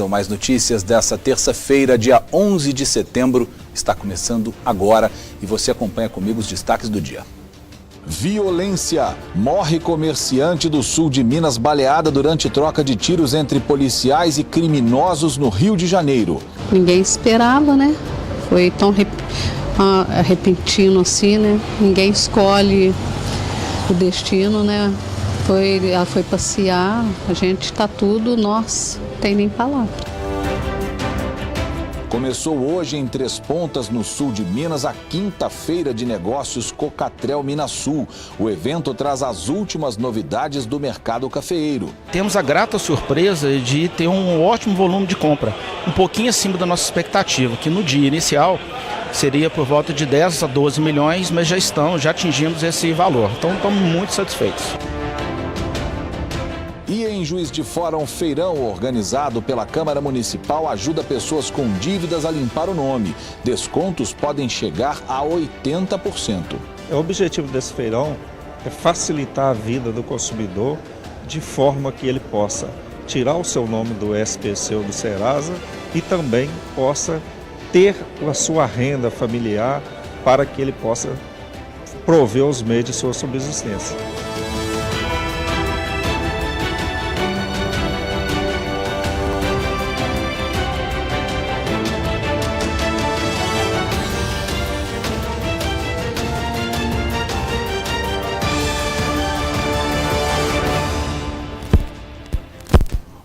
Mais notícias dessa terça-feira, dia 11 de setembro, está começando agora e você acompanha comigo os destaques do dia. Violência. Morre comerciante do sul de Minas baleada durante troca de tiros entre policiais e criminosos no Rio de Janeiro. Ninguém esperava, né? Foi tão repentino assim, né? Ninguém escolhe o destino, né? Ela foi passear, a gente está tudo, nossa, não tem nem palavra. Começou hoje em Três Pontas, no sul de Minas, a quinta feira de negócios Cocatrel Minasul. O evento traz as últimas novidades do mercado cafeeiro. Temos a grata surpresa de ter um ótimo volume de compra, um pouquinho acima da nossa expectativa, que no dia inicial seria por volta de 10 a 12 milhões, mas já atingimos esse valor, então estamos muito satisfeitos. E em Juiz de Fora, um feirão organizado pela Câmara Municipal ajuda pessoas com dívidas a limpar o nome. Descontos podem chegar a 80%. O objetivo desse feirão é facilitar a vida do consumidor de forma que ele possa tirar o seu nome do SPC ou do Serasa e também possa ter a sua renda familiar para que ele possa prover os meios de sua subsistência.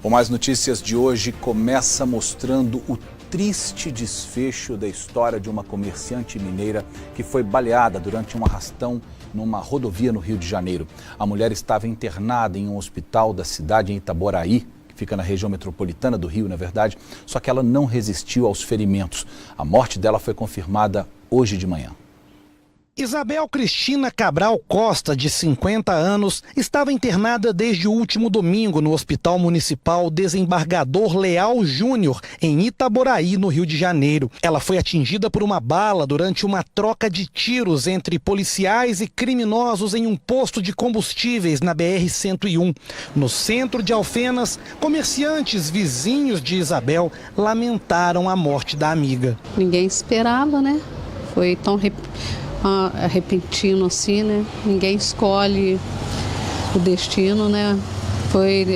O Mais Notícias de hoje começa mostrando o triste desfecho da história de uma comerciante mineira que foi baleada durante um arrastão numa rodovia no Rio de Janeiro. A mulher estava internada em um hospital da cidade, em Itaboraí, que fica na região metropolitana do Rio, na verdade, só que ela não resistiu aos ferimentos. A morte dela foi confirmada hoje de manhã. Isabel Cristina Cabral Costa, de 50 anos, estava internada desde o último domingo no Hospital Municipal Desembargador Leal Júnior, em Itaboraí, no Rio de Janeiro. Ela foi atingida por uma bala durante uma troca de tiros entre policiais e criminosos em um posto de combustíveis na BR-101. No centro de Alfenas, comerciantes vizinhos de Isabel lamentaram a morte da amiga. Ninguém esperava, né? Foi tão repentino assim, né? Ninguém escolhe o destino, né?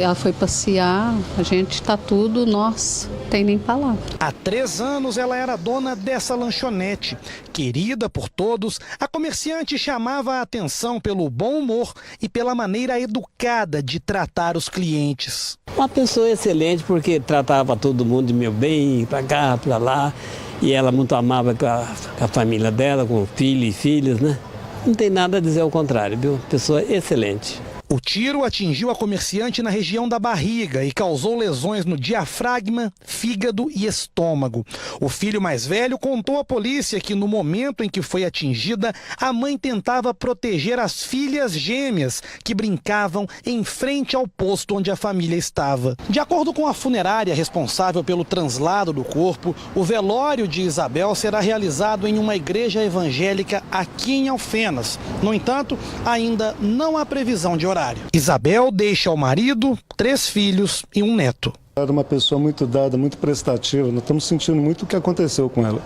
Ela foi passear, a gente está tudo, nossa, não tem nem palavra. Há 3 anos ela era dona dessa lanchonete. Querida por todos, a comerciante chamava a atenção pelo bom humor e pela maneira educada de tratar os clientes. Uma pessoa excelente, porque tratava todo mundo de meu bem, para cá, para lá. E ela muito amável com a família dela, com filho e filhas, né? Não tem nada a dizer ao contrário, viu? Pessoa excelente. O tiro atingiu a comerciante na região da barriga e causou lesões no diafragma, fígado e estômago. O filho mais velho contou à polícia que no momento em que foi atingida, a mãe tentava proteger as filhas gêmeas que brincavam em frente ao posto onde a família estava. De acordo com a funerária responsável pelo translado do corpo, o velório de Isabel será realizado em uma igreja evangélica aqui em Alfenas. No entanto, ainda não há previsão de horário. Isabel deixa ao marido 3 filhos e um neto. Era uma pessoa muito dada, muito prestativa. Nós estamos sentindo muito o que aconteceu com ela.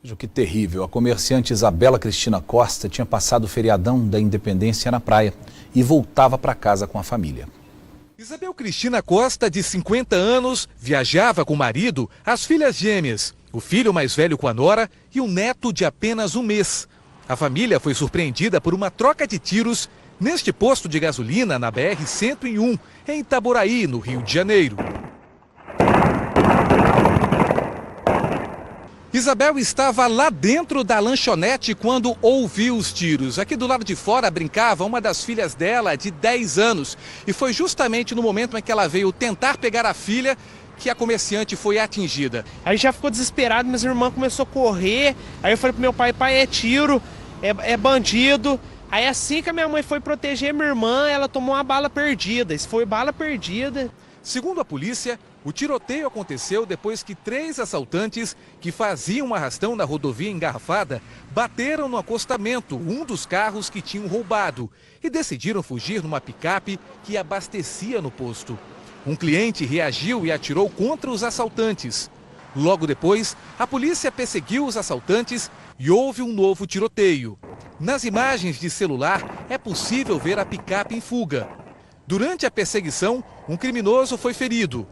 Veja que terrível. A comerciante Isabela Cristina Costa tinha passado o feriadão da Independência na praia e voltava para casa com a família. Isabel Cristina Costa, de 50 anos, viajava com o marido, as filhas gêmeas, o filho mais velho com a nora e um neto de apenas 1 mês. A família foi surpreendida por uma troca de tiros neste posto de gasolina na BR-101, em Itaboraí, no Rio de Janeiro. Isabel estava lá dentro da lanchonete quando ouviu os tiros. Aqui do lado de fora brincava uma das filhas dela, de 10 anos. E foi justamente no momento em que ela veio tentar pegar a filha que a comerciante foi atingida. Aí já ficou desesperado, minha irmã começou a correr. Aí eu falei pro meu pai, é tiro, é bandido. Aí assim que a minha mãe foi proteger minha irmã, ela tomou uma bala perdida. Isso foi bala perdida. Segundo a polícia, o tiroteio aconteceu depois que 3 assaltantes que faziam um arrastão na rodovia engarrafada bateram no acostamento um dos carros que tinham roubado e decidiram fugir numa picape que abastecia no posto. Um cliente reagiu e atirou contra os assaltantes. Logo depois, a polícia perseguiu os assaltantes e houve um novo tiroteio. Nas imagens de celular, é possível ver a picape em fuga. Durante a perseguição, um criminoso foi ferido.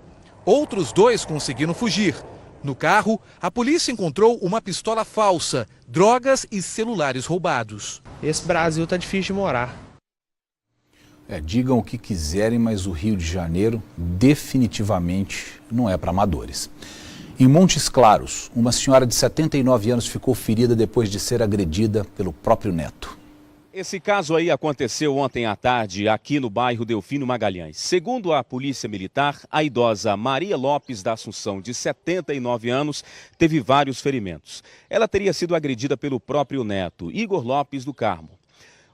Outros 2 conseguiram fugir. No carro, a polícia encontrou uma pistola falsa, drogas e celulares roubados. Esse Brasil tá difícil de morar. Digam o que quiserem, mas o Rio de Janeiro definitivamente não é para amadores. Em Montes Claros, uma senhora de 79 anos ficou ferida depois de ser agredida pelo próprio neto. Esse caso aí aconteceu ontem à tarde aqui no bairro Delfino Magalhães. Segundo a Polícia Militar, a idosa Maria Lopes da Assunção, de 79 anos, teve vários ferimentos. Ela teria sido agredida pelo próprio neto, Igor Lopes do Carmo.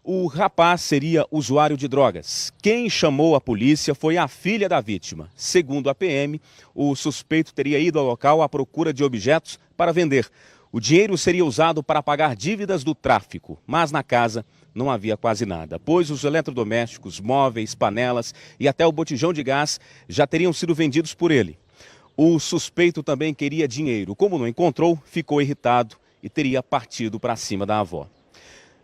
O rapaz seria usuário de drogas. Quem chamou a polícia foi a filha da vítima. Segundo a PM, o suspeito teria ido ao local à procura de objetos para vender. O dinheiro seria usado para pagar dívidas do tráfico, mas na casa não havia quase nada, pois os eletrodomésticos, móveis, panelas e até o botijão de gás já teriam sido vendidos por ele. O suspeito também queria dinheiro. Como não encontrou, ficou irritado e teria partido para cima da avó.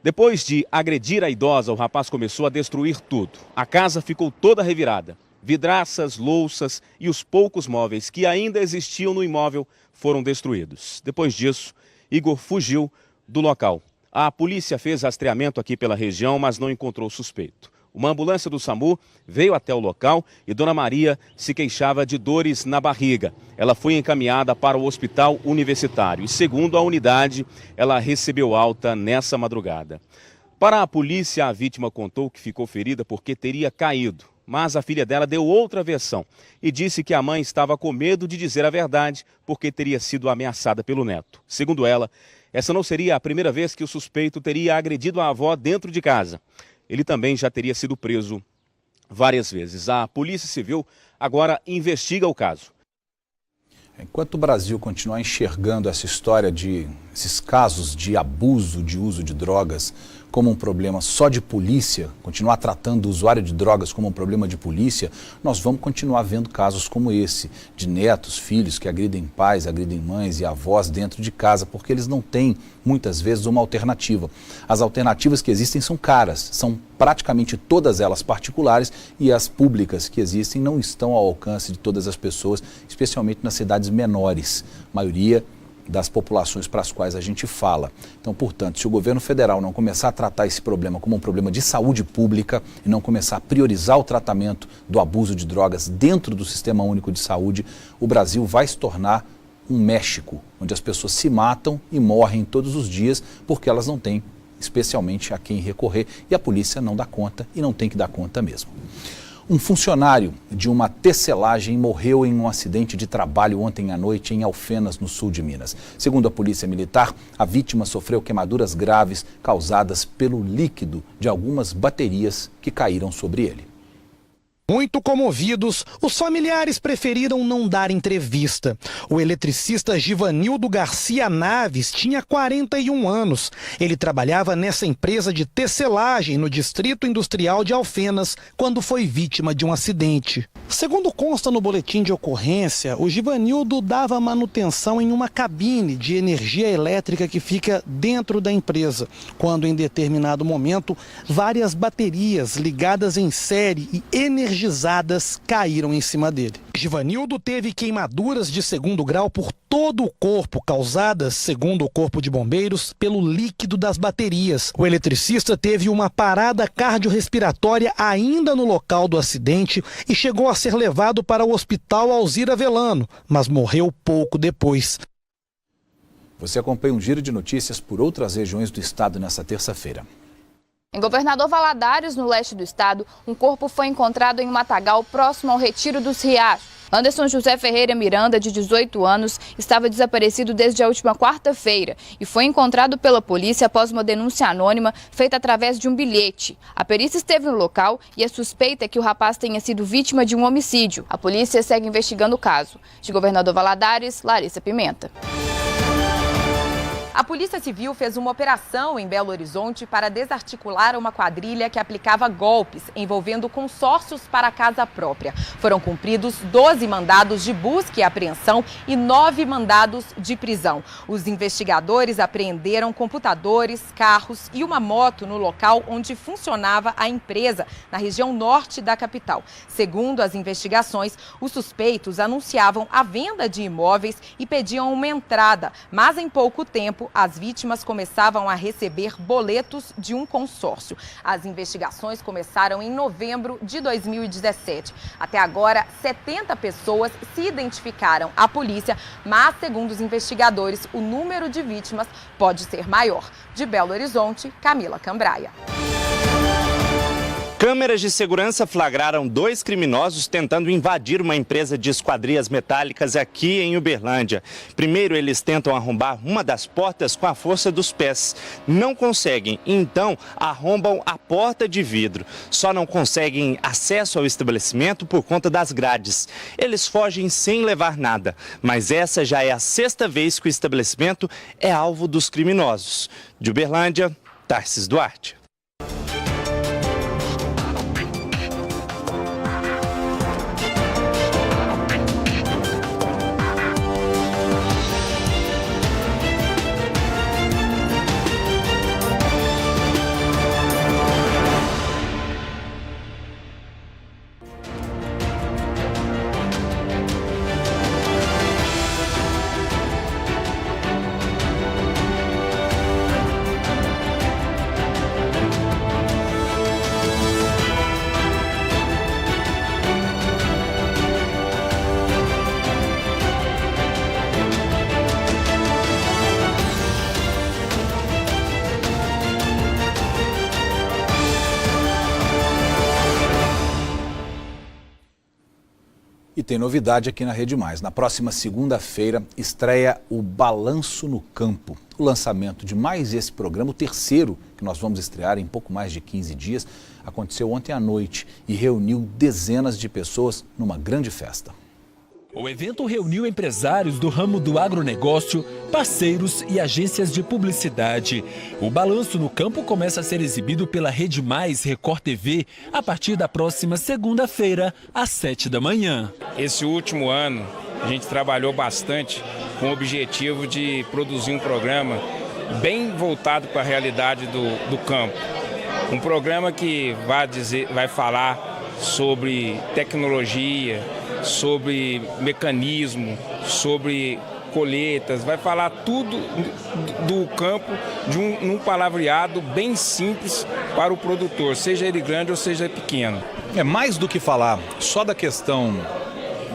Depois de agredir a idosa, o rapaz começou a destruir tudo. A casa ficou toda revirada. Vidraças, louças e os poucos móveis que ainda existiam no imóvel foram destruídos. Depois disso, Igor fugiu do local. A polícia fez rastreamento aqui pela região, mas não encontrou suspeito. Uma ambulância do SAMU veio até o local e Dona Maria se queixava de dores na barriga. Ela foi encaminhada para o hospital universitário e, segundo a unidade, ela recebeu alta nessa madrugada. Para a polícia, a vítima contou que ficou ferida porque teria caído, mas a filha dela deu outra versão e disse que a mãe estava com medo de dizer a verdade porque teria sido ameaçada pelo neto. Segundo ela, essa não seria a primeira vez que o suspeito teria agredido a avó dentro de casa. Ele também já teria sido preso várias vezes. A Polícia Civil agora investiga o caso. Enquanto o Brasil continuar enxergando essa história esses casos de abuso de uso de drogas como um problema só de polícia, continuar tratando o usuário de drogas como um problema de polícia, nós vamos continuar vendo casos como esse, de netos, filhos que agridem pais, agridem mães e avós dentro de casa, porque eles não têm, muitas vezes, uma alternativa. As alternativas que existem são caras, são praticamente todas elas particulares e as públicas que existem não estão ao alcance de todas as pessoas, especialmente nas cidades menores, maioria das populações para as quais a gente fala. Então, portanto, se o governo federal não começar a tratar esse problema como um problema de saúde pública e não começar a priorizar o tratamento do abuso de drogas dentro do Sistema Único de Saúde, o Brasil vai se tornar um México, onde as pessoas se matam e morrem todos os dias porque elas não têm, especialmente, a quem recorrer e a polícia não dá conta e não tem que dar conta mesmo. Um funcionário de uma tecelagem morreu em um acidente de trabalho ontem à noite em Alfenas, no sul de Minas. Segundo a Polícia Militar, a vítima sofreu queimaduras graves causadas pelo líquido de algumas baterias que caíram sobre ele. Muito comovidos, os familiares preferiram não dar entrevista. O eletricista Givanildo Garcia Naves tinha 41 anos. Ele trabalhava nessa empresa de tecelagem no Distrito Industrial de Alfenas quando foi vítima de um acidente. Segundo consta no boletim de ocorrência, o Givanildo dava manutenção em uma cabine de energia elétrica que fica dentro da empresa, quando em determinado momento várias baterias ligadas em série e energizadas caíram em cima dele. Givanildo teve queimaduras de 2º grau por todo o corpo, causadas, segundo o Corpo de Bombeiros, pelo líquido das baterias. O eletricista teve uma parada cardiorrespiratória ainda no local do acidente e chegou a ser levado para o Hospital Alzira Velano, mas morreu pouco depois. Você acompanha um giro de notícias por outras regiões do estado nesta terça-feira. Em Governador Valadares, no leste do estado, um corpo foi encontrado em um matagal próximo ao Retiro dos Riachos. Anderson José Ferreira Miranda, de 18 anos, estava desaparecido desde a última quarta-feira e foi encontrado pela polícia após uma denúncia anônima feita através de um bilhete. A perícia esteve no local e a suspeita é que o rapaz tenha sido vítima de um homicídio. A polícia segue investigando o caso. De Governador Valadares, Larissa Pimenta. A Polícia Civil fez uma operação em Belo Horizonte para desarticular uma quadrilha que aplicava golpes envolvendo consórcios para a casa própria. Foram cumpridos 12 mandados de busca e apreensão e 9 mandados de prisão. Os investigadores apreenderam computadores, carros e uma moto no local onde funcionava a empresa, na região norte da capital. Segundo as investigações, os suspeitos anunciavam a venda de imóveis e pediam uma entrada, mas em pouco tempo as vítimas começavam a receber boletos de um consórcio. As investigações começaram em novembro de 2017. Até agora, 70 pessoas se identificaram à polícia, mas, segundo os investigadores, o número de vítimas pode ser maior. De Belo Horizonte, Camila Cambraia. Câmeras de segurança flagraram 2 criminosos tentando invadir uma empresa de esquadrias metálicas aqui em Uberlândia. Primeiro, eles tentam arrombar uma das portas com a força dos pés. Não conseguem, então arrombam a porta de vidro. Só não conseguem acesso ao estabelecimento por conta das grades. Eles fogem sem levar nada, mas essa já é a 6ª vez que o estabelecimento é alvo dos criminosos. De Uberlândia, Tarcis Duarte. E tem novidade aqui na Rede Mais. Na próxima segunda-feira estreia o Balanço no Campo. O lançamento de mais esse programa, o terceiro que nós vamos estrear em pouco mais de 15 dias, aconteceu ontem à noite e reuniu dezenas de pessoas numa grande festa. O evento reuniu empresários do ramo do agronegócio, parceiros e agências de publicidade. O Balanço no Campo começa a ser exibido pela Rede Mais Record TV a partir da próxima segunda-feira, às 7 da manhã. Esse último ano, a gente trabalhou bastante com o objetivo de produzir um programa bem voltado para a realidade do campo. Um programa que vai falar sobre tecnologia, sobre mecanismo, sobre colheitas, vai falar tudo do campo num palavreado bem simples para o produtor, seja ele grande ou seja pequeno. É mais do que falar só da questão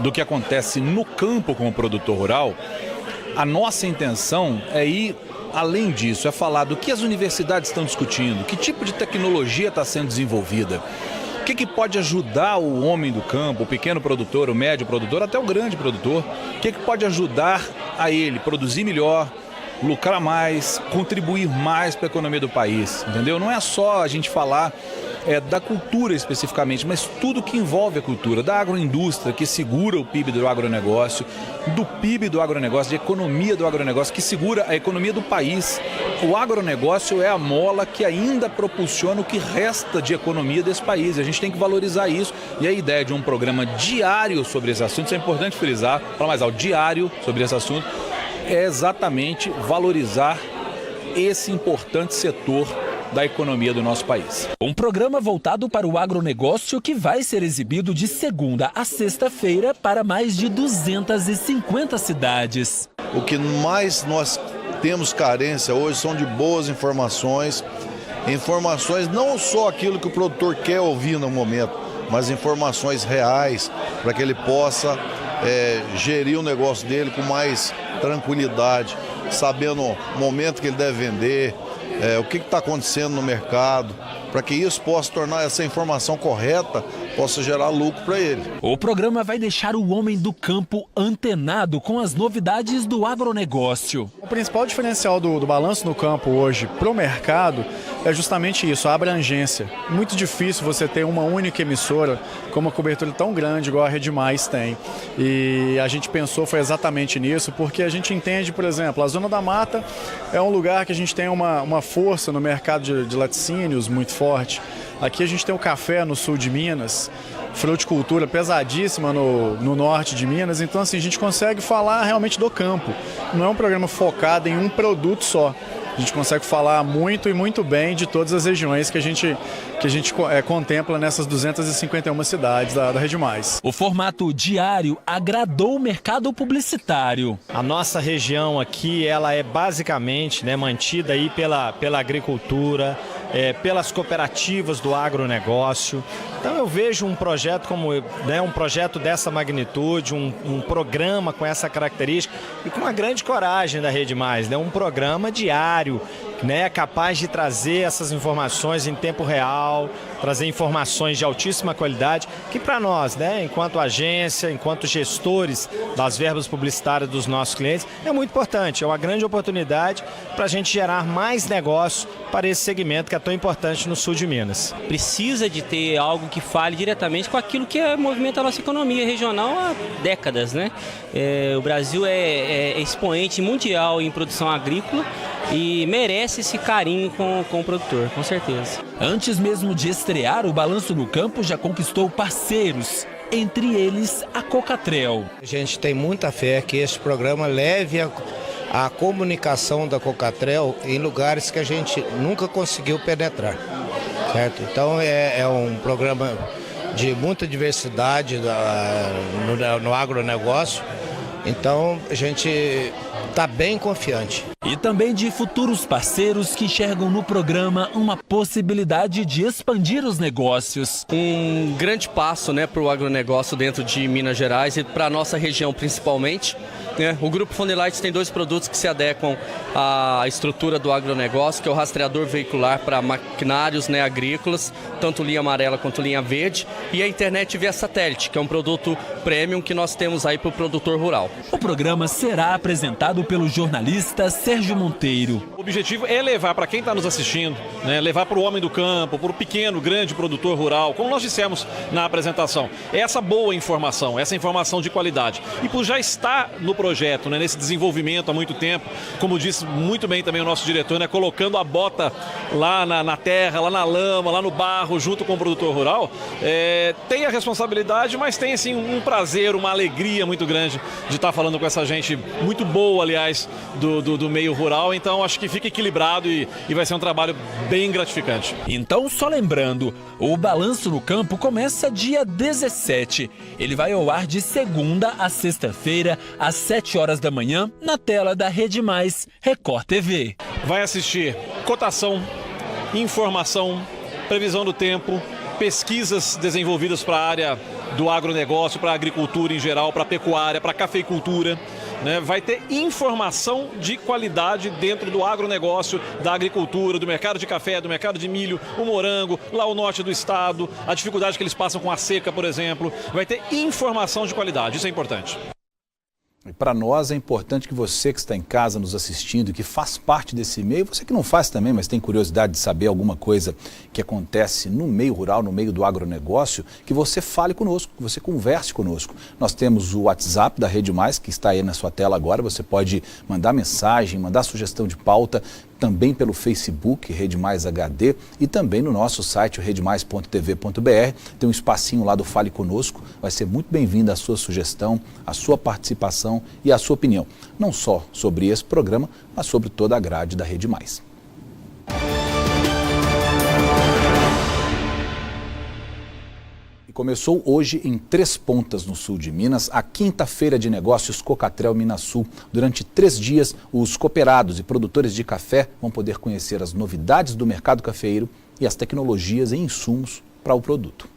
do que acontece no campo com o produtor rural. A nossa intenção é ir além disso, é falar do que as universidades estão discutindo, que tipo de tecnologia está sendo desenvolvida. O que pode ajudar o homem do campo, o pequeno produtor, o médio produtor, até o grande produtor? O que pode ajudar a ele produzir melhor, lucrar mais, contribuir mais para a economia do país, entendeu? Não é só a gente falar da cultura especificamente, mas tudo que envolve a cultura, da agroindústria que segura o PIB do agronegócio, do PIB do agronegócio, da economia do agronegócio que segura a economia do país. O agronegócio é a mola que ainda propulsiona o que resta de economia desse país. A gente tem que valorizar isso. E a ideia de um programa diário sobre esse assunto, isso é importante frisar, falar mais alto, diário sobre esse assunto, é exatamente valorizar esse importante setor da economia do nosso país. Um programa voltado para o agronegócio que vai ser exibido de segunda a sexta-feira para mais de 250 cidades. O que mais nós temos carência hoje são de boas informações, não só aquilo que o produtor quer ouvir no momento, mas informações reais para que ele possa gerir o negócio dele com mais tranquilidade, sabendo o momento que ele deve vender, o que está acontecendo no mercado, para que isso possa tornar essa informação correta possa gerar lucro para ele. O programa vai deixar o homem do campo antenado com as novidades do agronegócio. O principal diferencial do Balanço no Campo hoje para o mercado é justamente isso, a abrangência. Muito difícil você ter uma única emissora com uma cobertura tão grande igual a Rede Mais tem. E a gente pensou foi exatamente nisso, porque a gente entende, por exemplo, a Zona da Mata é um lugar que a gente tem uma força no mercado de laticínios muito forte. Aqui a gente tem o café no sul de Minas, fruticultura pesadíssima no norte de Minas, então assim, a gente consegue falar realmente do campo. Não é um programa focado em um produto só. A gente consegue falar muito e muito bem de todas as regiões que a gente contempla nessas 251 cidades da Rede Mais. O formato diário agradou o mercado publicitário. A nossa região aqui, ela é basicamente mantida aí pela agricultura, pelas cooperativas do agronegócio. Então eu vejo um projeto como um projeto dessa magnitude, um programa com essa característica e com uma grande coragem da Rede Mais, um programa diário, capaz de trazer essas informações em tempo real, trazer informações de altíssima qualidade, que para nós, enquanto agência, enquanto gestores das verbas publicitárias dos nossos clientes, é muito importante, é uma grande oportunidade para a gente gerar mais negócio para esse segmento que é tão importante no sul de Minas. Precisa de ter algo que fale diretamente com aquilo que movimenta a nossa economia regional há décadas, O Brasil é expoente mundial em produção agrícola e merece esse carinho com o produtor, com certeza. Antes mesmo de estrear, o Balanço no Campo já conquistou parceiros, entre eles a Cocatrel. A gente tem muita fé que esse programa leve a comunicação da Cocatrel em lugares que a gente nunca conseguiu penetrar, certo? Então é um programa de muita diversidade no agronegócio, então a gente está bem confiante. E também de futuros parceiros que enxergam no programa uma possibilidade de expandir os negócios. Um grande passo para o agronegócio dentro de Minas Gerais e para a nossa região principalmente. O Grupo Fondelight tem 2 produtos que se adequam à estrutura do agronegócio, que é o rastreador veicular para maquinários agrícolas, tanto linha amarela quanto linha verde, e a internet via satélite, que é um produto premium que nós temos aí para o produtor rural. O programa será apresentado pelo jornalista Sérgio Monteiro. O objetivo é levar para quem está nos assistindo, levar para o homem do campo, para o pequeno, grande produtor rural, como nós dissemos na apresentação, essa boa informação, essa informação de qualidade. E por já estar no projeto, nesse desenvolvimento há muito tempo, como disse muito bem também o nosso diretor, colocando a bota lá na terra, lá na lama, lá no barro, junto com o produtor rural, tem a responsabilidade, mas tem assim um prazer, uma alegria muito grande de estar falando com essa gente muito boa, aliás, do meio rural. Então acho que fica equilibrado e vai ser um trabalho bem gratificante. Então, só lembrando, o Balanço no Campo começa dia 17. Ele vai ao ar de segunda a sexta-feira, às 7 horas da manhã, na tela da Rede Mais, Record TV. Vai assistir cotação, informação, previsão do tempo, pesquisas desenvolvidas para a área do agronegócio, para a agricultura em geral, para a pecuária, para a cafeicultura. Vai ter informação de qualidade dentro do agronegócio, da agricultura, do mercado de café, do mercado de milho, o morango, lá o norte do estado, a dificuldade que eles passam com a seca, por exemplo. Vai ter informação de qualidade, isso é importante. E para nós é importante que você que está em casa nos assistindo, que faz parte desse meio, você que não faz também, mas tem curiosidade de saber alguma coisa que acontece no meio rural, no meio do agronegócio, que você fale conosco, que você converse conosco. Nós temos o WhatsApp da Rede Mais, que está aí na sua tela agora, você pode mandar mensagem, mandar sugestão de pauta, também pelo Facebook, Rede Mais HD, e também no nosso site, redemais.tv.br, tem um espacinho lá do Fale Conosco, vai ser muito bem-vinda a sua sugestão, a sua participação e a sua opinião, não só sobre esse programa, mas sobre toda a grade da Rede Mais. Começou hoje em Três Pontas, no sul de Minas, a quinta-feira de negócios Cocatrel Minas Sul. Durante 3 dias, os cooperados e produtores de café vão poder conhecer as novidades do mercado cafeeiro e as tecnologias e insumos para o produto.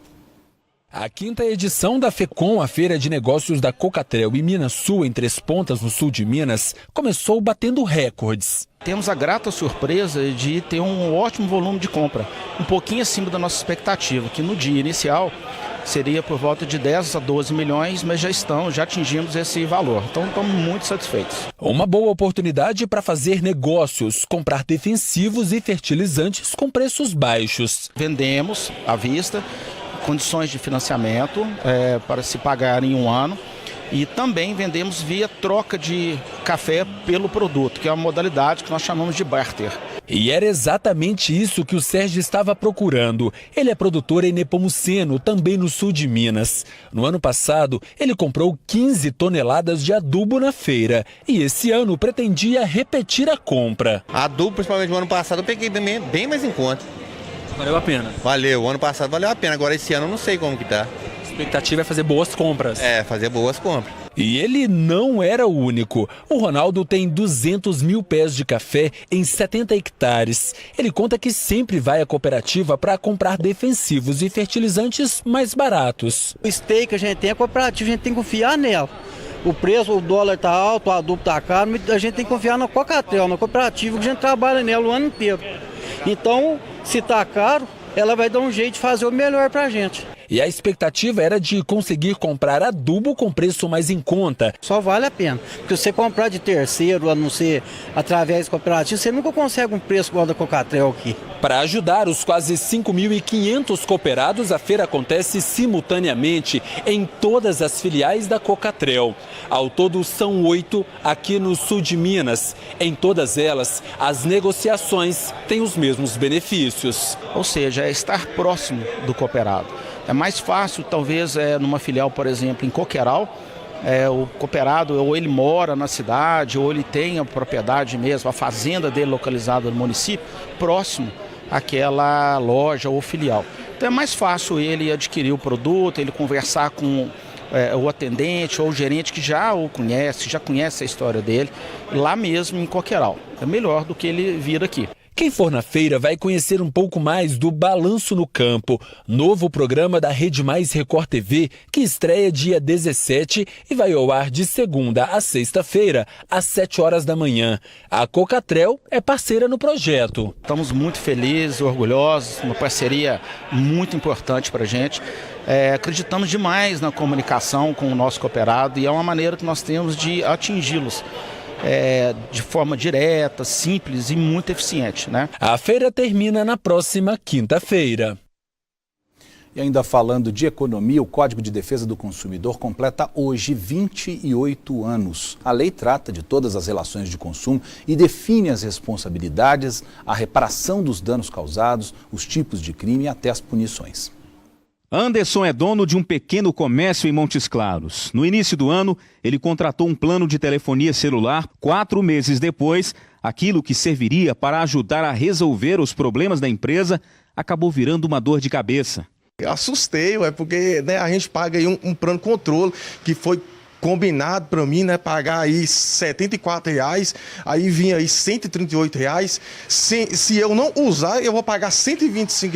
A quinta edição da FECOM, a Feira de Negócios da Cocatrel e Minas Sul, em Três Pontas, no sul de Minas, começou batendo recordes. Temos a grata surpresa de ter um ótimo volume de compra, um pouquinho acima da nossa expectativa, que no dia inicial seria por volta de 10 a 12 milhões, mas já atingimos esse valor. Então estamos muito satisfeitos. Uma boa oportunidade para fazer negócios, comprar defensivos e fertilizantes com preços baixos. Vendemos à vista, condições de financiamento para se pagar em um ano. E também vendemos via troca de café pelo produto, que é uma modalidade que nós chamamos de barter. E era exatamente isso que o Sérgio estava procurando. Ele é produtor em Nepomuceno, também no sul de Minas. No ano passado, ele comprou 15 toneladas de adubo na feira. E esse ano pretendia repetir a compra. Adubo, principalmente no ano passado, eu peguei bem mais em conta. Valeu a pena? Valeu, o ano passado valeu a pena. Agora esse ano eu não sei como que tá. A expectativa é fazer boas compras. É, fazer boas compras. E ele não era o único. O Ronaldo tem 200 mil pés de café em 70 hectares. Ele conta que sempre vai à cooperativa para comprar defensivos e fertilizantes mais baratos. O stake que a gente tem, a cooperativa, a gente tem que confiar nela. O preço, o dólar está alto, o adubo está caro, a gente tem que confiar na Cocatrel, na cooperativa, que a gente trabalha nela o ano inteiro. Então, se está caro, ela vai dar um jeito de fazer o melhor para a gente. E a expectativa era de conseguir comprar adubo com preço mais em conta. Só vale a pena, porque se você comprar de terceiro, a não ser através da cooperativa, você nunca consegue um preço igual da Cocatrel aqui. Para ajudar os quase 5.500 cooperados, a feira acontece simultaneamente em todas as filiais da Cocatrel. Ao todo são 8 aqui no sul de Minas. Em todas elas, as negociações têm os mesmos benefícios. Ou seja, é estar próximo do cooperado. É mais fácil, talvez, numa filial, por exemplo, em Coqueiral, o cooperado, ou ele mora na cidade, ou ele tem a propriedade mesmo, a fazenda dele localizada no município, próximo àquela loja ou filial. Então é mais fácil ele adquirir o produto, ele conversar com o atendente ou o gerente que já o conhece, já conhece a história dele, lá mesmo em Coqueiral. É melhor do que ele vir aqui. Quem for na feira vai conhecer um pouco mais do Balanço no Campo, novo programa da Rede Mais Record TV, que estreia dia 17 e vai ao ar de segunda a sexta-feira, às 7 horas da manhã. A Cocatrel é parceira no projeto. Estamos muito felizes, orgulhosos, uma parceria muito importante para a gente. Acreditamos demais na comunicação com o nosso cooperado e é uma maneira que nós temos de atingi-los. De forma direta, simples e muito eficiente, né? A feira termina na próxima quinta-feira. E ainda falando de economia, o Código de Defesa do Consumidor completa hoje 28 anos. A lei trata de todas as relações de consumo e define as responsabilidades, a reparação dos danos causados, os tipos de crime e até as punições. Anderson é dono de um pequeno comércio em Montes Claros. No início do ano, ele contratou um plano de telefonia celular. 4 meses depois, aquilo que serviria para ajudar a resolver os problemas da empresa acabou virando uma dor de cabeça. Eu assustei, porque a gente paga aí um plano controle que foi combinado para mim, pagar aí R$ 74, aí vinha aí R$ 138. Se eu não usar, eu vou pagar R$ 125.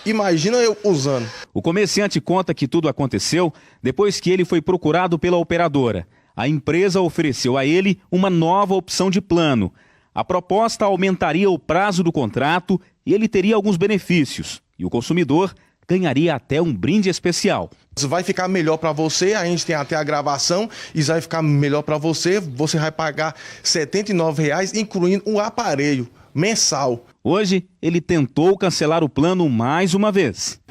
Imagina eu usando. O comerciante conta que tudo aconteceu depois que ele foi procurado pela operadora. A empresa ofereceu a ele uma nova opção de plano. A proposta aumentaria o prazo do contrato e ele teria alguns benefícios. E o consumidor ganharia até um brinde especial. Vai ficar melhor para você, a gente tem até a gravação, e vai ficar melhor para você. Você vai pagar R$ 79, incluindo um aparelho mensal. Hoje, ele tentou cancelar o plano mais uma vez.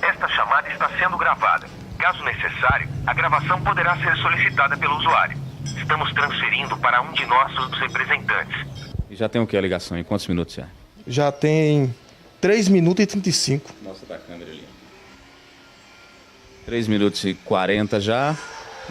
Esta chamada está sendo gravada. Caso necessário, a gravação poderá ser solicitada pelo usuário. Estamos transferindo para um de nossos representantes. E já tem o que a ligação? Em quantos minutos já? Já tem 3 minutos e 35. Mostra da câmera ali. 3 minutos e 40 já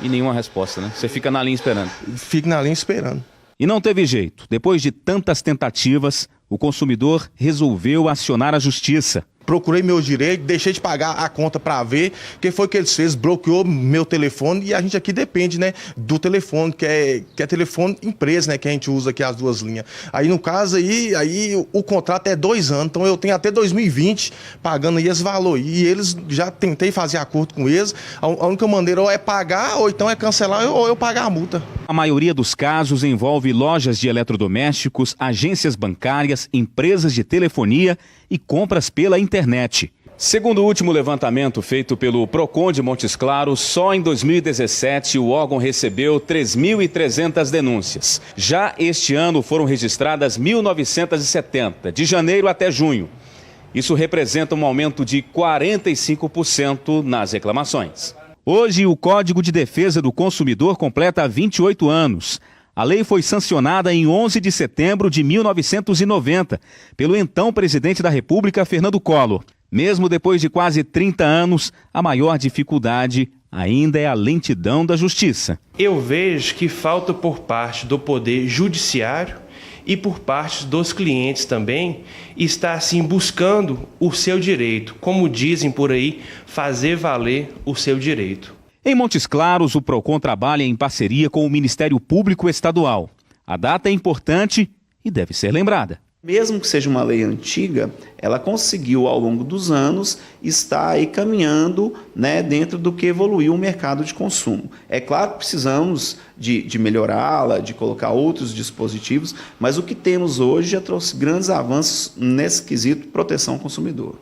e nenhuma resposta, né? Você fica na linha esperando. Fico na linha esperando. E não teve jeito. Depois de tantas tentativas, o consumidor resolveu acionar a justiça. Procurei meus direitos, deixei de pagar a conta para ver o que foi que eles fez, bloqueou meu telefone e a gente aqui depende, do telefone, que é telefone empresa, que a gente usa aqui as duas linhas. Aí no caso aí o contrato é 2 anos, então eu tenho até 2020 pagando aí esse valor. E eles, já tentei fazer acordo com eles, a única maneira ou é pagar ou então é cancelar ou eu pagar a multa. A maioria dos casos envolve lojas de eletrodomésticos, agências bancárias, empresas de telefonia e compras pela internet. Segundo o último levantamento feito pelo Procon de Montes Claros, só em 2017 o órgão recebeu 3.300 denúncias. Já este ano foram registradas 1.970, de janeiro até junho. Isso representa um aumento de 45% nas reclamações. Hoje, o Código de Defesa do Consumidor completa 28 anos. A lei foi sancionada em 11 de setembro de 1990 pelo então presidente da República, Fernando Collor. Mesmo depois de quase 30 anos, a maior dificuldade ainda é a lentidão da justiça. Eu vejo que falta por parte do Poder Judiciário e por parte dos clientes também estar assim buscando o seu direito, como dizem por aí, fazer valer o seu direito. Em Montes Claros, o Procon trabalha em parceria com o Ministério Público Estadual. A data é importante e deve ser lembrada. Mesmo que seja uma lei antiga, ela conseguiu ao longo dos anos estar aí caminhando, né, dentro do que evoluiu o mercado de consumo. É claro que precisamos de melhorá-la, de colocar outros dispositivos, mas o que temos hoje já trouxe grandes avanços nesse quesito proteção ao consumidor.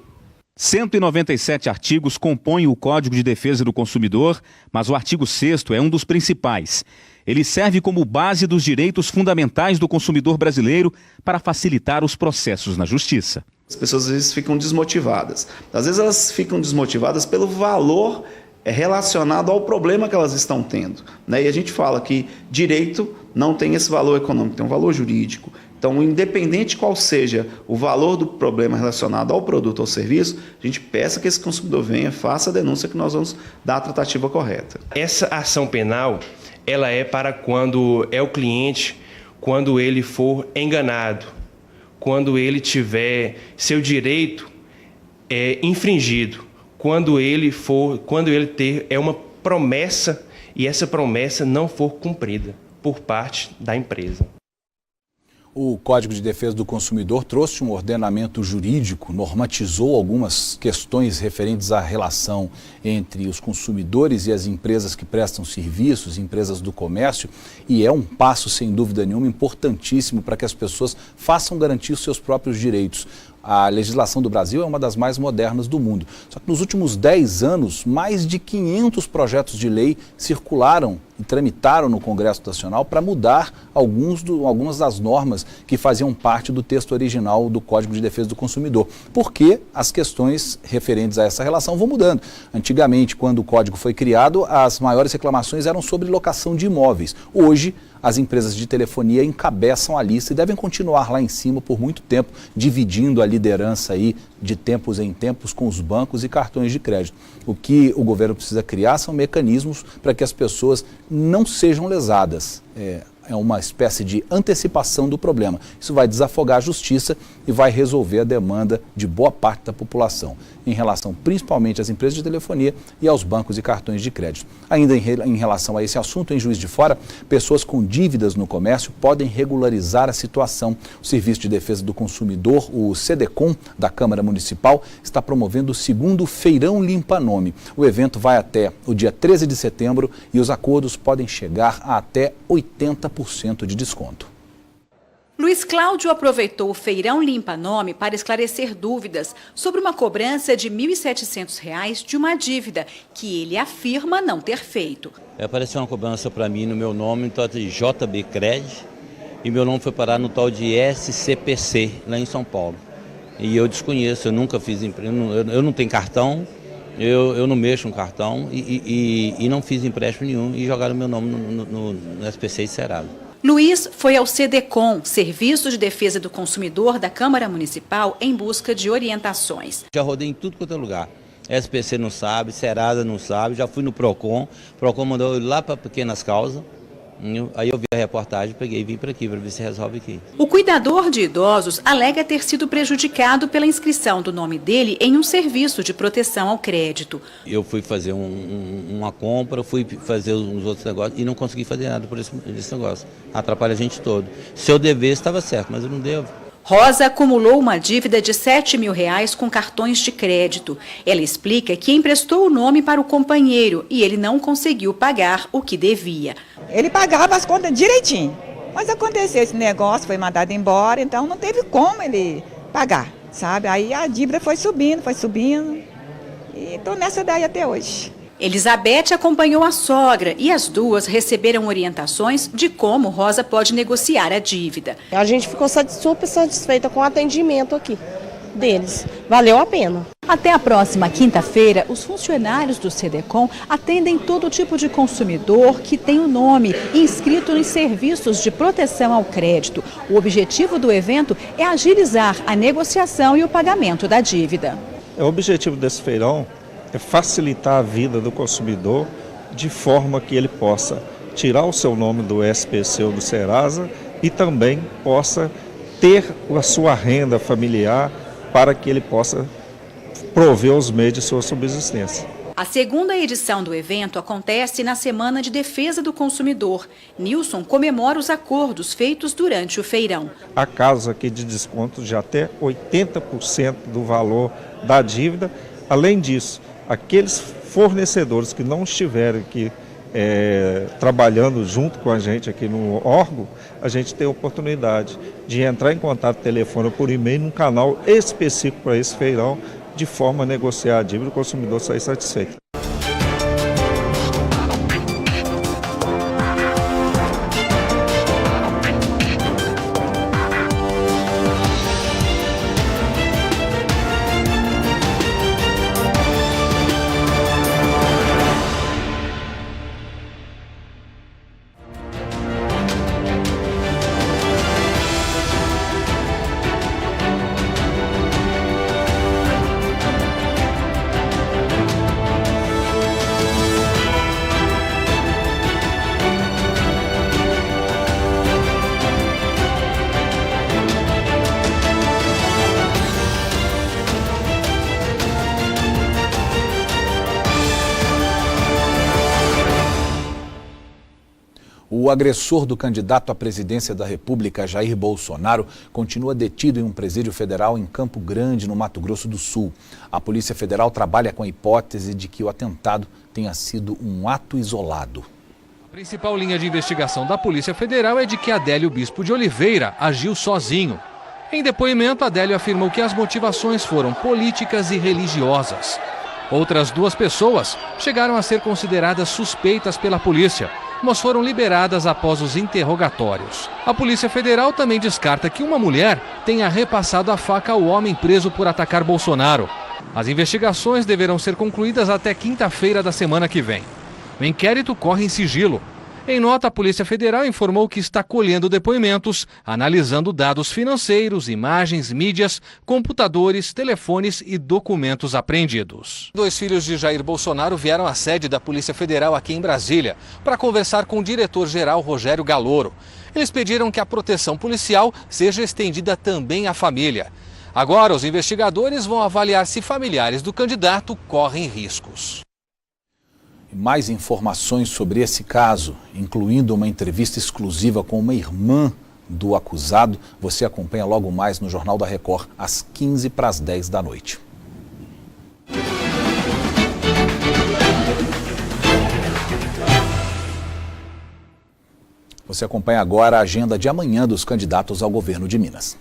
197 artigos compõem o Código de Defesa do Consumidor, mas o artigo 6º é um dos principais. Ele serve como base dos direitos fundamentais do consumidor brasileiro para facilitar os processos na justiça. As pessoas às vezes ficam desmotivadas. Às vezes elas ficam desmotivadas pelo valor relacionado ao problema que elas estão tendo, né? E a gente fala que direito não tem esse valor econômico, tem um valor jurídico. Então, independente qual seja o valor do problema relacionado ao produto ou serviço, a gente peça que esse consumidor venha, faça a denúncia que nós vamos dar a tratativa correta. Essa ação penal, ela é para quando é o cliente, quando ele for enganado, quando ele tiver seu direito infringido, quando ele ter uma promessa e essa promessa não for cumprida por parte da empresa. O Código de Defesa do Consumidor trouxe um ordenamento jurídico, normatizou algumas questões referentes à relação entre os consumidores e as empresas que prestam serviços, empresas do comércio, e é um passo, sem dúvida nenhuma, importantíssimo para que as pessoas façam garantir os seus próprios direitos. A legislação do Brasil é uma das mais modernas do mundo. Só que nos últimos 10 anos, mais de 500 projetos de lei circularam e tramitaram no Congresso Nacional para mudar algumas das normas que faziam parte do texto original do Código de Defesa do Consumidor. Porque as questões referentes a essa relação vão mudando. Antigamente, quando o Código foi criado, as maiores reclamações eram sobre locação de imóveis. Hoje, as empresas de telefonia encabeçam a lista e devem continuar lá em cima por muito tempo, dividindo a liderança aí de tempos em tempos com os bancos e cartões de crédito. O que o governo precisa criar são mecanismos para que as pessoas não sejam lesadas. É uma espécie de antecipação do problema. Isso vai desafogar a justiça e vai resolver a demanda de boa parte da população, em relação principalmente às empresas de telefonia e aos bancos e cartões de crédito. Ainda em relação a esse assunto, em Juiz de Fora, pessoas com dívidas no comércio podem regularizar a situação. O Serviço de Defesa do Consumidor, o SEDECOM, da Câmara Municipal, está promovendo o 2º Feirão Limpa Nome. O evento vai até o dia 13 de setembro e os acordos podem chegar a até 80% de desconto. Luiz Cláudio aproveitou o Feirão Limpa Nome para esclarecer dúvidas sobre uma cobrança de R$ 1.700 de uma dívida que ele afirma não ter feito. Apareceu uma cobrança para mim no meu nome, no tal de JB Cred, e meu nome foi parar no tal de SCPC, lá em São Paulo. E eu desconheço, eu nunca fiz empréstimo, eu não tenho cartão, eu não mexo com cartão e não fiz empréstimo nenhum e jogaram meu nome no SPC e Serasa. Luiz foi ao SEDECOM, Serviço de Defesa do Consumidor da Câmara Municipal, em busca de orientações. Já rodei em tudo quanto é lugar. SPC não sabe, Serasa não sabe, já fui no Procon, o Procon mandou eu ir lá para Pequenas Causas. Aí eu vi a reportagem, peguei e vim para aqui para ver se resolve aqui. O cuidador de idosos alega ter sido prejudicado pela inscrição do nome dele em um serviço de proteção ao crédito. Eu fui fazer uma compra, fui fazer uns outros negócios e não consegui fazer nada por esse negócio. Atrapalha a gente todo. Se eu devesse, estava certo, mas eu não devo. Rosa acumulou uma dívida de R$ 7.000 com cartões de crédito. Ela explica que emprestou o nome para o companheiro e ele não conseguiu pagar o que devia. Ele pagava as contas direitinho, mas aconteceu esse negócio, foi mandado embora, então não teve como ele pagar. sabe? Aí a dívida foi subindo, e estou nessa daí até hoje. Elizabeth acompanhou a sogra e as duas receberam orientações de como Rosa pode negociar a dívida. A gente ficou super satisfeita com o atendimento aqui deles. Valeu a pena. Até a próxima quinta-feira, os funcionários do SEDECOM atendem todo tipo de consumidor que tem o nome inscrito nos serviços de proteção ao crédito. O objetivo do evento é agilizar a negociação e o pagamento da dívida. O objetivo desse feirão é facilitar a vida do consumidor de forma que ele possa tirar o seu nome do SPC ou do Serasa e também possa ter a sua renda familiar para que ele possa prover os meios de sua subsistência. A segunda edição do evento acontece na Semana de Defesa do Consumidor. Nilson comemora os acordos feitos durante o feirão. Há casos aqui de desconto de até 80% do valor da dívida. Além disso, aqueles fornecedores que não estiverem aqui trabalhando junto com a gente aqui no órgão, a gente tem a oportunidade de entrar em contato telefone ou por e-mail num canal específico para esse feirão, de forma a negociar a dívida e o consumidor sair satisfeito. O agressor do candidato à presidência da República, Jair Bolsonaro, continua detido em um presídio federal em Campo Grande, no Mato Grosso do Sul. A Polícia Federal trabalha com a hipótese de que o atentado tenha sido um ato isolado. A principal linha de investigação da Polícia Federal é de que Adélio Bispo de Oliveira agiu sozinho. Em depoimento, Adélio afirmou que as motivações foram políticas e religiosas. Outras duas pessoas chegaram a ser consideradas suspeitas pela polícia, mas foram liberadas após os interrogatórios. A Polícia Federal também descarta que uma mulher tenha repassado a faca ao homem preso por atacar Bolsonaro. As investigações deverão ser concluídas até quinta-feira da semana que vem. O inquérito corre em sigilo. Em nota, a Polícia Federal informou que está colhendo depoimentos, analisando dados financeiros, imagens, mídias, computadores, telefones e documentos apreendidos. Dois filhos de Jair Bolsonaro vieram à sede da Polícia Federal aqui em Brasília para conversar com o diretor-geral Rogério Galouro. Eles pediram que a proteção policial seja estendida também à família. Agora, os investigadores vão avaliar se familiares do candidato correm riscos. Mais informações sobre esse caso, incluindo uma entrevista exclusiva com uma irmã do acusado, você acompanha logo mais no Jornal da Record, às 9h50 da noite. Você acompanha agora a agenda de amanhã dos candidatos ao governo de Minas.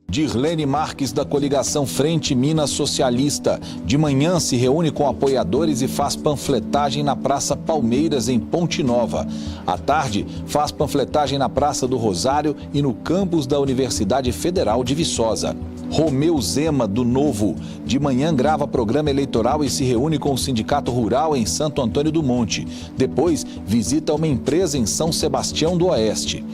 Dirlene Marques, da coligação Frente Minas Socialista. De manhã se reúne com apoiadores e faz panfletagem na Praça Palmeiras, em Ponte Nova. À tarde, faz panfletagem na Praça do Rosário e no campus da Universidade Federal de Viçosa. Romeu Zema, do Novo. De manhã grava programa eleitoral e se reúne com o Sindicato Rural em Santo Antônio do Monte. Depois, visita uma empresa em São Sebastião do Oeste.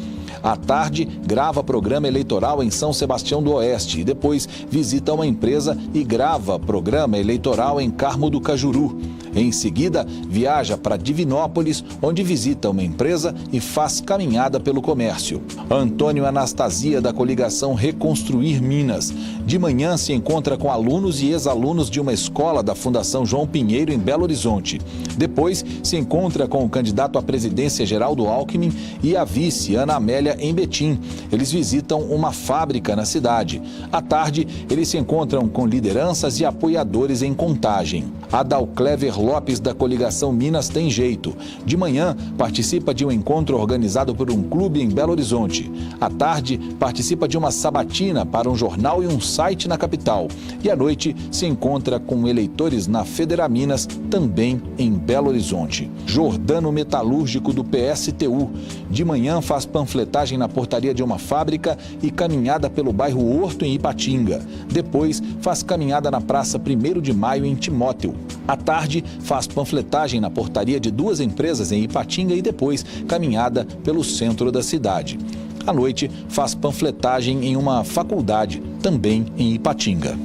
À tarde, grava programa eleitoral em São Sebastião do Oeste e depois visita uma empresa e grava programa eleitoral em Carmo do Cajuru. Em seguida, viaja para Divinópolis, onde visita uma empresa e faz caminhada pelo comércio. Antônio Anastasia, da coligação Reconstruir Minas. De manhã se encontra com alunos e ex-alunos de uma escola da Fundação João Pinheiro, em Belo Horizonte. Depois, se encontra com o candidato à presidência Geraldo Alckmin e a vice Ana Amélia, em Betim. Eles visitam uma fábrica na cidade. À tarde, eles se encontram com lideranças e apoiadores em Contagem. Adalclever Lopes, da coligação Minas Tem Jeito. De manhã, participa de um encontro organizado por um clube em Belo Horizonte. À tarde, participa de uma sabatina para um jornal e um site na capital. E à noite, se encontra com eleitores na Federaminas, também em Belo Horizonte. Jordano Metalúrgico, do PSTU. De manhã, faz panfletagem na portaria de uma fábrica e caminhada pelo bairro Horto, em Ipatinga. Depois, faz caminhada na Praça 1º de Maio, em Timóteo. À tarde, faz panfletagem na portaria de 2 empresas em Ipatinga e depois caminhada pelo centro da cidade. À noite, faz panfletagem em uma faculdade, também em Ipatinga.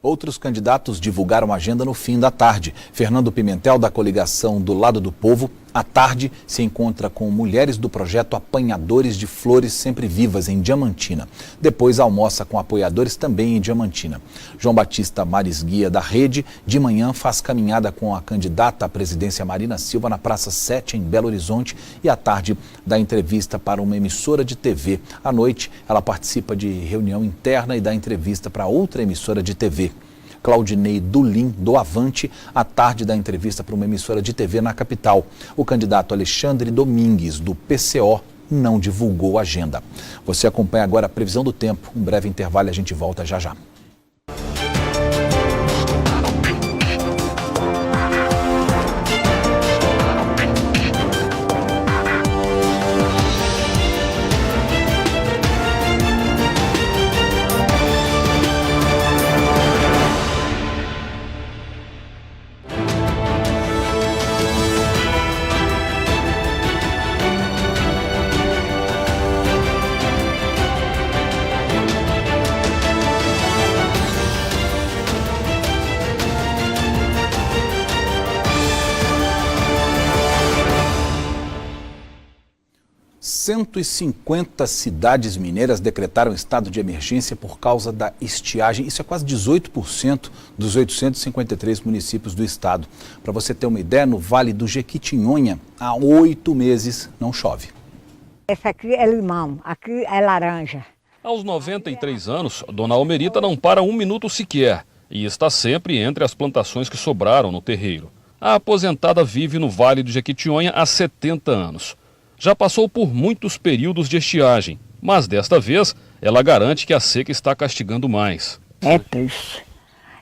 Outros candidatos divulgaram a agenda no fim da tarde. Fernando Pimentel, da coligação do Lado do Povo, à tarde se encontra com mulheres do projeto Apanhadores de Flores Sempre Vivas, em Diamantina. Depois almoça com apoiadores também em Diamantina. João Batista Maris Guia, da Rede, de manhã faz caminhada com a candidata à presidência Marina Silva na Praça 7, em Belo Horizonte, e à tarde dá entrevista para uma emissora de TV. À noite, ela participa de reunião interna e dá entrevista para outra emissora de TV. Claudinei Dulim, do Avante, à tarde da entrevista para uma emissora de TV na capital. O candidato Alexandre Domingues, do PCO, não divulgou a agenda. Você acompanha agora a previsão do tempo. Um breve intervalo e a gente volta já já. ...150 cidades mineiras decretaram estado de emergência por causa da estiagem. Isso é quase 18% dos 853 municípios do estado. Para você ter uma ideia, no Vale do Jequitinhonha, há 8 meses não chove. Essa aqui é limão, aqui é laranja. Aos 93 anos, Dona Almerita não para um minuto sequer e está sempre entre as plantações que sobraram no terreiro. A aposentada vive no Vale do Jequitinhonha há 70 anos. Já passou por muitos períodos de estiagem, mas desta vez ela garante que a seca está castigando mais. É triste.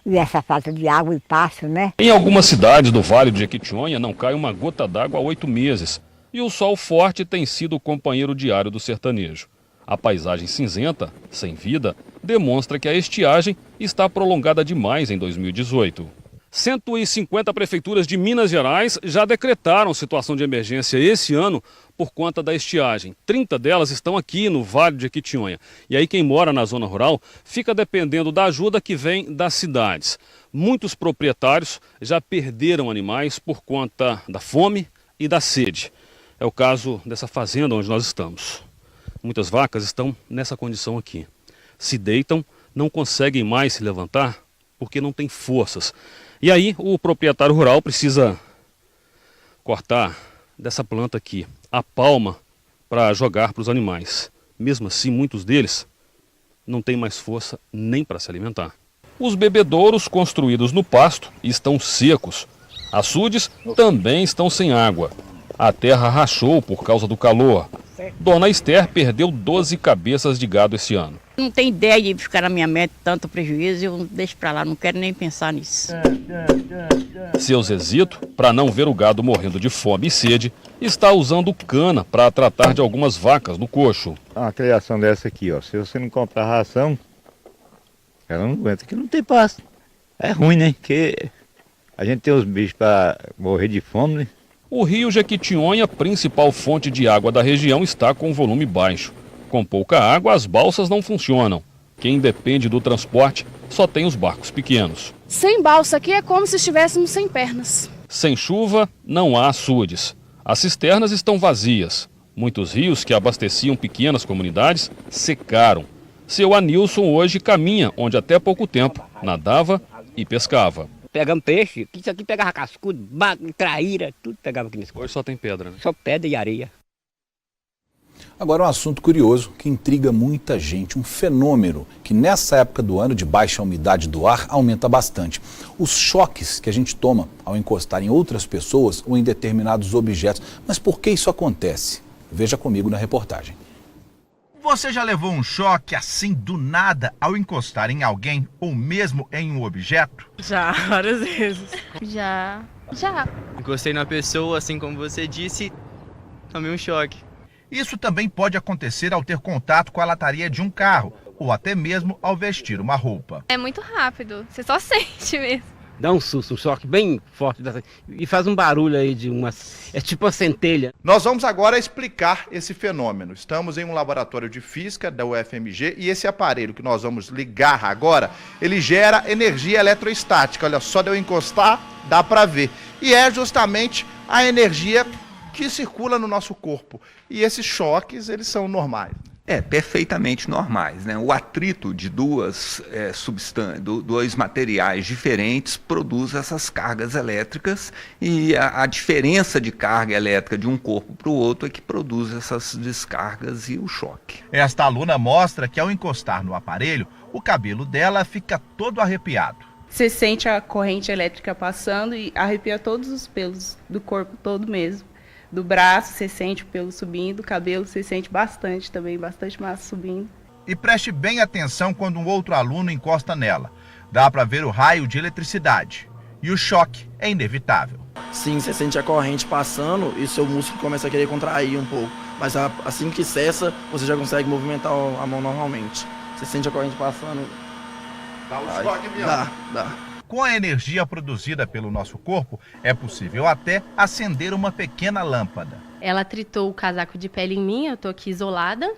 E essa falta de água e pasto, né? Em algumas cidades do Vale do Jequitinhonha não cai uma gota d'água há 8 meses. E o sol forte tem sido o companheiro diário do sertanejo. A paisagem cinzenta, sem vida, demonstra que a estiagem está prolongada demais em 2018. 150 prefeituras de Minas Gerais já decretaram situação de emergência esse ano por conta da estiagem. 30 delas estão aqui no Vale de Jequitinhonha. E aí quem mora na zona rural fica dependendo da ajuda que vem das cidades. Muitos proprietários já perderam animais por conta da fome e da sede. É o caso dessa fazenda onde nós estamos. Muitas vacas estão nessa condição aqui. Se deitam, não conseguem mais se levantar porque não têm forças. E aí o proprietário rural precisa cortar dessa planta aqui a palma para jogar para os animais. Mesmo assim, muitos deles não têm mais força nem para se alimentar. Os bebedouros construídos no pasto estão secos. Açudes também estão sem água. A terra rachou por causa do calor. Dona Esther perdeu 12 cabeças de gado esse ano. Não tem ideia de ficar na minha meta tanto prejuízo, eu deixo para lá, não quero nem pensar nisso. Seu Zezito, para não ver o gado morrendo de fome e sede, está usando cana para tratar de algumas vacas no coxo. Uma criação dessa aqui, ó, se você não comprar ração, ela não aguenta, que não tem pasto. É ruim, né? Porque a gente tem os bichos para morrer de fome, né? O rio Jequitinhonha, principal fonte de água da região, está com volume baixo. Com pouca água, as balsas não funcionam. Quem depende do transporte só tem os barcos pequenos. Sem balsa aqui é como se estivéssemos sem pernas. Sem chuva, não há açudes. As cisternas estão vazias. Muitos rios que abasteciam pequenas comunidades secaram. Seu Anilson hoje caminha onde até pouco tempo nadava e pescava. Pegamos peixe, isso aqui pegava cascudo, traíra, tudo pegava aqui nesse coisa. Hoje só tem pedra, né? Só pedra e areia. Agora, um assunto curioso que intriga muita gente, um fenômeno que nessa época do ano de baixa umidade do ar aumenta bastante. Os choques que a gente toma ao encostar em outras pessoas ou em determinados objetos. Mas por que isso acontece? Veja comigo na reportagem. Você já levou um choque assim do nada ao encostar em alguém ou mesmo em um objeto? Já, várias vezes. Já. Encostei na pessoa, assim como você disse, tomei um choque. Isso também pode acontecer ao ter contato com a lataria de um carro ou até mesmo ao vestir uma roupa. É muito rápido, você só sente mesmo. Dá um susto, um choque bem forte e faz um barulho aí é tipo uma centelha. Nós vamos agora explicar esse fenômeno. Estamos em um laboratório de física da UFMG e esse aparelho que nós vamos ligar agora, ele gera energia eletrostática. Olha, só de eu encostar, dá para ver. E é justamente a energia que circula no nosso corpo. E esses choques, eles são normais. Perfeitamente normais, né? O atrito de dois materiais diferentes produz essas cargas elétricas e a diferença de carga elétrica de um corpo para o outro é que produz essas descargas e o choque. Esta aluna mostra que ao encostar no aparelho, o cabelo dela fica todo arrepiado. Você sente a corrente elétrica passando e arrepia todos os pelos do corpo todo mesmo. Do braço você sente o pelo subindo, do cabelo você sente bastante também, bastante massa subindo. E preste bem atenção quando um outro aluno encosta nela. Dá para ver o raio de eletricidade. E o choque é inevitável. Sim, você sente a corrente passando e seu músculo começa a querer contrair um pouco. Mas assim que cessa, você já consegue movimentar a mão normalmente. Você sente a corrente passando. Dá um choque mesmo. Dá. Com a energia produzida pelo nosso corpo, é possível até acender uma pequena lâmpada. Ela tritou o casaco de pele em mim, eu tô aqui isolada.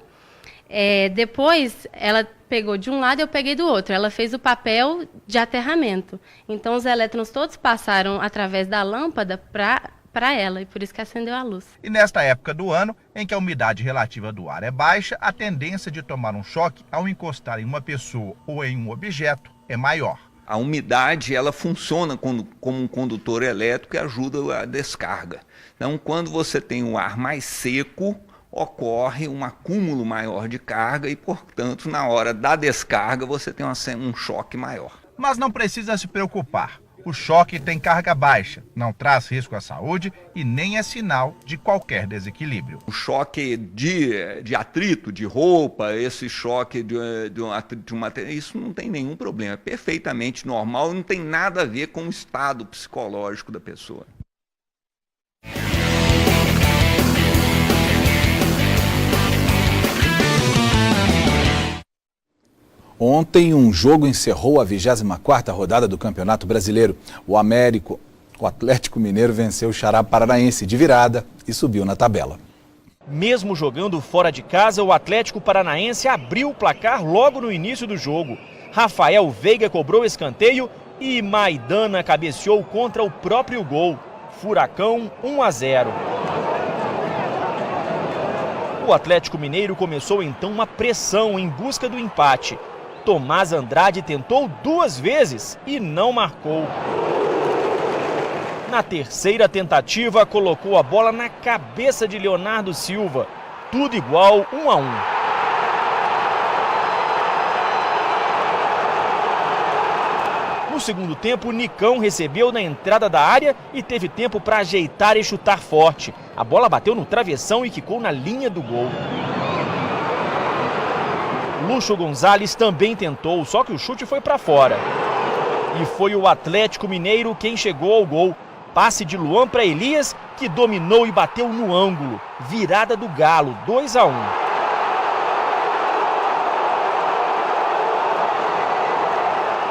Depois, ela pegou de um lado e eu peguei do outro. Ela fez o papel de aterramento. Então, os elétrons todos passaram através da lâmpada para ela, e por isso que acendeu a luz. E nesta época do ano, em que a umidade relativa do ar é baixa, a tendência de tomar um choque ao encostar em uma pessoa ou em um objeto é maior. A umidade, ela funciona como um condutor elétrico e ajuda a descarga. Então, quando você tem o ar mais seco, ocorre um acúmulo maior de carga e, portanto, na hora da descarga, você tem um choque maior. Mas não precisa se preocupar. O choque tem carga baixa, não traz risco à saúde e nem é sinal de qualquer desequilíbrio. O choque de atrito, de roupa, esse choque de um material, isso não tem nenhum problema, é perfeitamente normal, não tem nada a ver com o estado psicológico da pessoa. Ontem, um jogo encerrou a 24ª rodada do Campeonato Brasileiro. O Atlético Mineiro venceu o Xará Paranaense de virada e subiu na tabela. Mesmo jogando fora de casa, o Atlético Paranaense abriu o placar logo no início do jogo. Rafael Veiga cobrou escanteio e Maidana cabeceou contra o próprio gol. Furacão 1-0. O Atlético Mineiro começou então uma pressão em busca do empate. Tomás Andrade tentou 2 vezes e não marcou. Na terceira tentativa, colocou a bola na cabeça de Leonardo Silva. Tudo igual, 1-1. No segundo tempo, Nicão recebeu na entrada da área e teve tempo para ajeitar e chutar forte. A bola bateu no travessão e quicou na linha do gol. Lúcio Gonzalez também tentou, só que o chute foi para fora. E foi o Atlético Mineiro quem chegou ao gol. Passe de Luan para Elias, que dominou e bateu no ângulo. Virada do Galo, 2-1.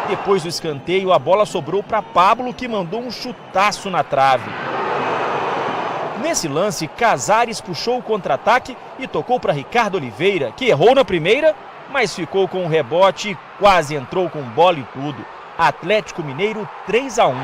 Depois do escanteio, a bola sobrou para Pablo, que mandou um chutaço na trave. Nesse lance, Casares puxou o contra-ataque e tocou para Ricardo Oliveira, que errou na primeira, mas ficou com o rebote e quase entrou com bola e tudo. Atlético Mineiro 3-1.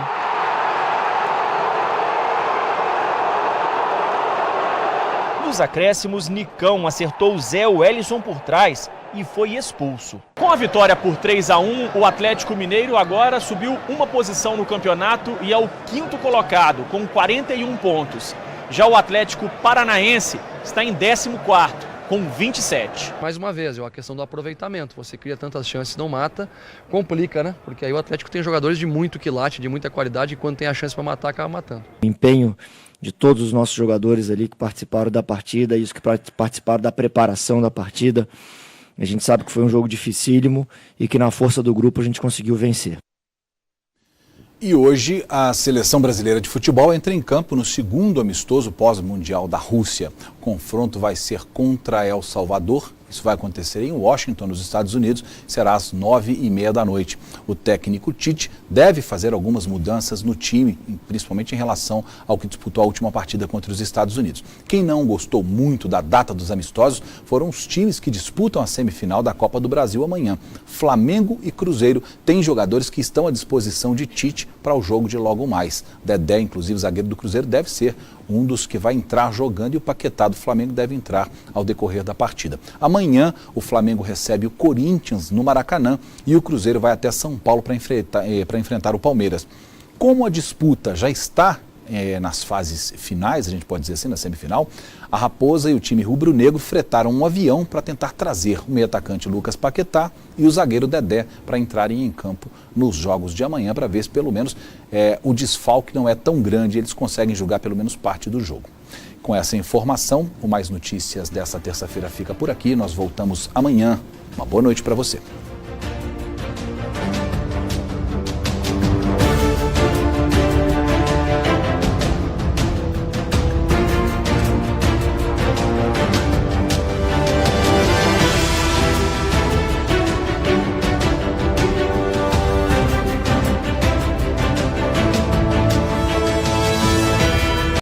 Nos acréscimos, Nicão acertou Zé Wellison por trás e foi expulso. Com a vitória por 3-1, o Atlético Mineiro agora subiu uma posição no campeonato e é o 5º colocado, com 41 pontos. Já o Atlético Paranaense está em 14º, com 27. Mais uma vez, a questão do aproveitamento. Você cria tantas chances, não mata, complica, né? Porque aí o Atlético tem jogadores de muito quilate, de muita qualidade, e quando tem a chance para matar, acaba matando. O empenho de todos os nossos jogadores ali que participaram da partida e os que participaram da preparação da partida. A gente sabe que foi um jogo dificílimo e que na força do grupo a gente conseguiu vencer. E hoje a Seleção Brasileira de Futebol entra em campo no segundo amistoso pós-mundial da Rússia. O confronto vai ser contra El Salvador. Isso vai acontecer em Washington, nos Estados Unidos, será às 9h30 da noite. O técnico Tite deve fazer algumas mudanças no time, principalmente em relação ao que disputou a última partida contra os Estados Unidos. Quem não gostou muito da data dos amistosos foram os times que disputam a semifinal da Copa do Brasil amanhã. Flamengo e Cruzeiro têm jogadores que estão à disposição de Tite para o jogo de logo mais. Dedé, inclusive zagueiro do Cruzeiro, deve ser um dos que vai entrar jogando, e o Paquetá do Flamengo deve entrar ao decorrer da partida. Amanhã o Flamengo recebe o Corinthians no Maracanã e o Cruzeiro vai até São Paulo para enfrentar o Palmeiras. Como a disputa já está nas fases finais, a gente pode dizer assim, na semifinal, a Raposa e o time rubro-negro fretaram um avião para tentar trazer o meio-atacante Lucas Paquetá e o zagueiro Dedé para entrarem em campo nos jogos de amanhã, para ver se pelo menos o desfalque não é tão grande e eles conseguem jogar pelo menos parte do jogo. Com essa informação, o Mais Notícias dessa terça-feira fica por aqui. Nós voltamos amanhã. Uma boa noite para você.